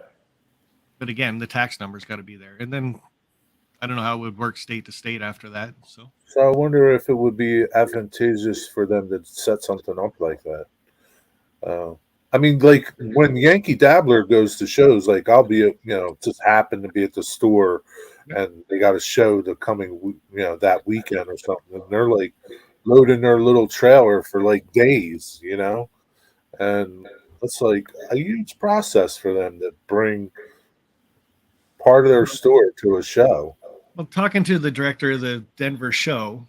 But again, the tax number's got to be there. And then I don't know how it would work state to state after that. So So I wonder if it would be advantageous for them to set something up like that. I mean, like when Yankee Dabbler goes to shows, like I'll be, just happen to be at the store, and they got a show the coming, that weekend or something, and they're like loading their little trailer for like days, and it's like a huge process for them to bring part of their store to a show. well, talking to the director of the Denver show,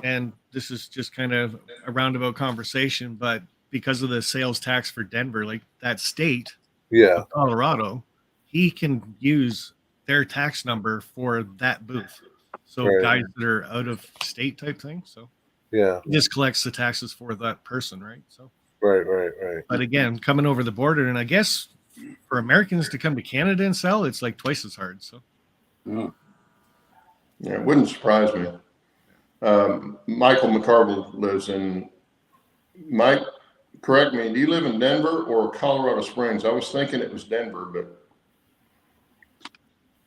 and this is just kind of a roundabout conversation, but because of the sales tax for Denver, like that state, Yeah, Colorado, he can use their tax number for that booth. So Right. guys that are out of state type thing. So yeah, he just collects the taxes for that person, right? So, right. but again, coming over the border, and I guess for Americans to come to Canada and sell, it's like twice as hard. So Yeah, it wouldn't surprise me. Michael McCarville lives in. Mike, correct me. Do you live in Denver or Colorado Springs? I was thinking it was Denver,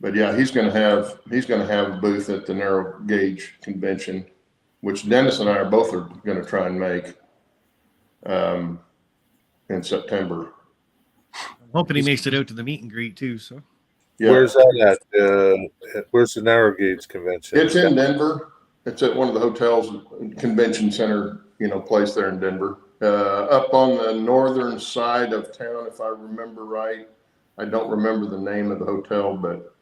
but yeah, he's going to have a booth at the Narrow Gauge Convention, which Dennis and I are both going to try and make in September. I'm hoping he makes it out to the meet and greet too. So Yeah, Where's that at? Where's the Narrow Gauge Convention? it's in Denver. It's at one of the hotels, convention center, place there in Denver. Up on the northern side of town, if I remember right. I don't remember the name of the hotel, but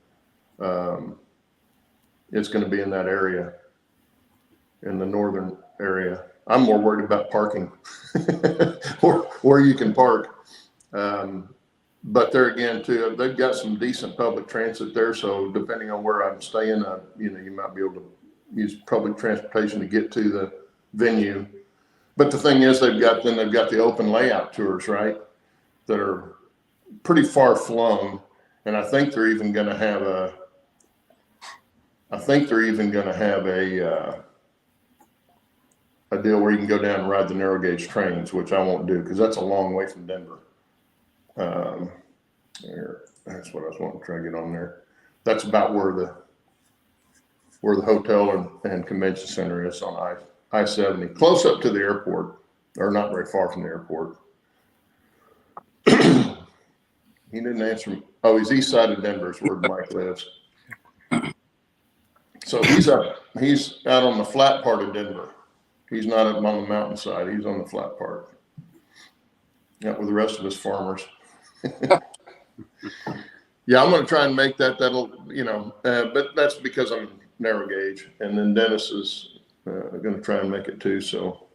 it's going to be in that area, in the northern area. I'm more worried about parking, or where you can park. But there again, too, they've got some decent public transit there. So depending on where I'm staying, you might be able to use public transportation to get to the venue. But the thing is, they've got the open layout tours, right? That are pretty far flung, and I think they're even going to have a deal where you can go down and ride the narrow gauge trains, which I won't do because that's a long way from Denver. That's what I was wanting to try to get on there. That's about where the hotel and convention center is on I-70, close up to the airport, or not very far from the airport. He didn't answer me. Oh, he's east side of Denver is where Mike lives. So he's out on the flat part of Denver. He's not up on the mountainside. He's on the flat part. Yeah, with the rest of his farmers. Yeah, I'm going to try and make that. But that's because I'm narrow gauge, and then Dennis is going to try and make it too. So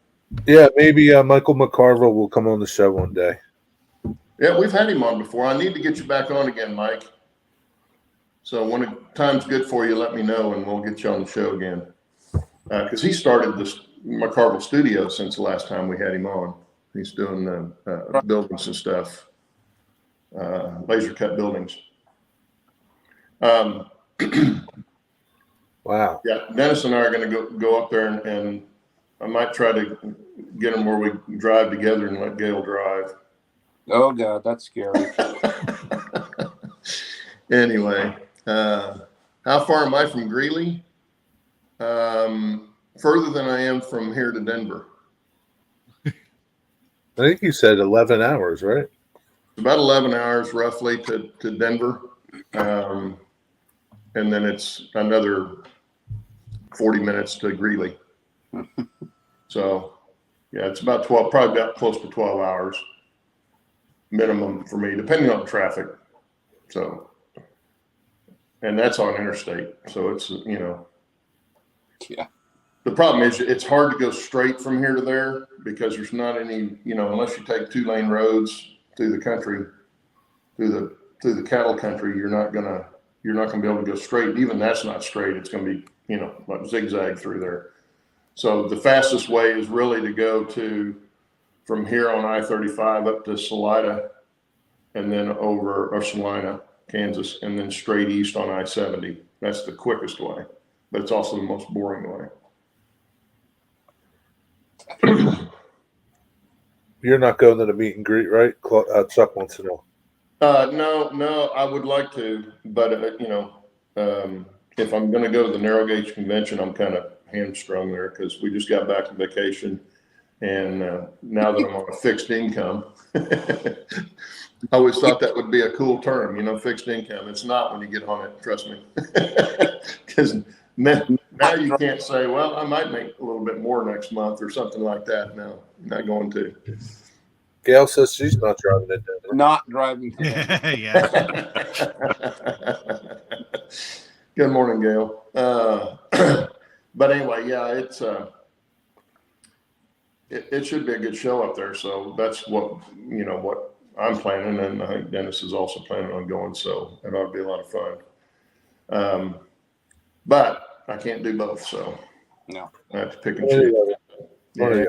Yeah, maybe Michael McCarville will come on the show one day. yeah, we've had him on before. I need to get you back on again, Mike. So when a time's good for you, let me know, and we'll get you on the show again. Because he started this McCarville studio since the last time we had him on. He's doing buildings and stuff, laser cut buildings. Wow. Yeah, Dennis and I are going to go up there, and I might try to get him where we drive together and let Gail drive. Oh God, that's scary. Anyway, how far am I from Greeley? Further than I am from here to Denver. I think you said 11 hours, right? About 11 hours roughly to Denver. And then it's another 40 minutes to Greeley. So yeah, it's about probably about close to 12 hours minimum for me, depending on the traffic. So, and that's on interstate. So it's, Yeah. the problem is it's hard to go straight from here to there because there's not any, unless you take 2-lane roads through the country, through the cattle country, you're not gonna be able to go straight. And even that's not straight. It's gonna be, like zigzag through there. So the fastest way is really to go from here on I-35 up to Salida and then over Salina, Kansas, and then straight east on I-70. That's the quickest way, but it's also the most boring way. You're not going to the meet and greet, right? Chuck wants to know. No, I would like to, but if I'm going to go to the narrow gauge convention, I'm kind of hamstrung there because we just got back from vacation, and now that I'm on a fixed income, I always thought that would be a cool term, fixed income. It's not when you get on it, trust me, because now you can't say, well, I might make a little bit more next month or something like that. No, not going to. Gail says she's not driving it Denver. Not driving to Denver. Yeah. Good morning, Gail. But anyway, yeah, it should be a good show up there. So that's what I'm planning, and I think Dennis is also planning on going. So it ought to be a lot of fun. But I can't do both, so No. I have to pick and choose. Yeah.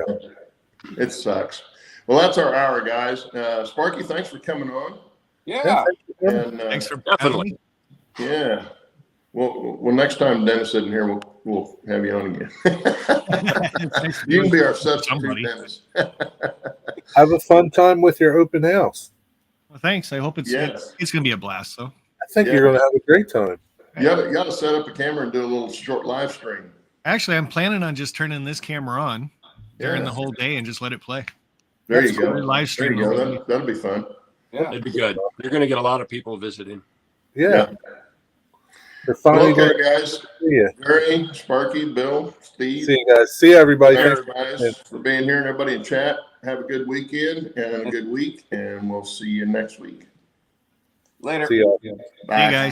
It sucks. Well, that's our hour, guys. Sparky, thanks for coming on. Yeah. And Thanks for Definitely. yeah. Well, next time Dennis isn't here, we'll have you on again. You can be our substitute, Somebody. Dennis. Have a fun time with your open house. Well, thanks. I hope it's going to be a blast. So I think you're going to have a great time. You got to set up a camera and do a little short live stream. actually, I'm planning on just turning this camera on during the whole day and just let it play. There you go. Live stream. There you go. That'll be fun. Yeah. It'd be good. You're going to get a lot of people visiting. Yeah. They're finally Well, going okay, guys. to see you. Gary, Sparky, Bill, Steve. See you guys. See everybody. Thanks Thanks. guys for being here and everybody in chat. Have a good weekend and a good week, and we'll see you next week. Later. See y'all. Hey, Bye. guys.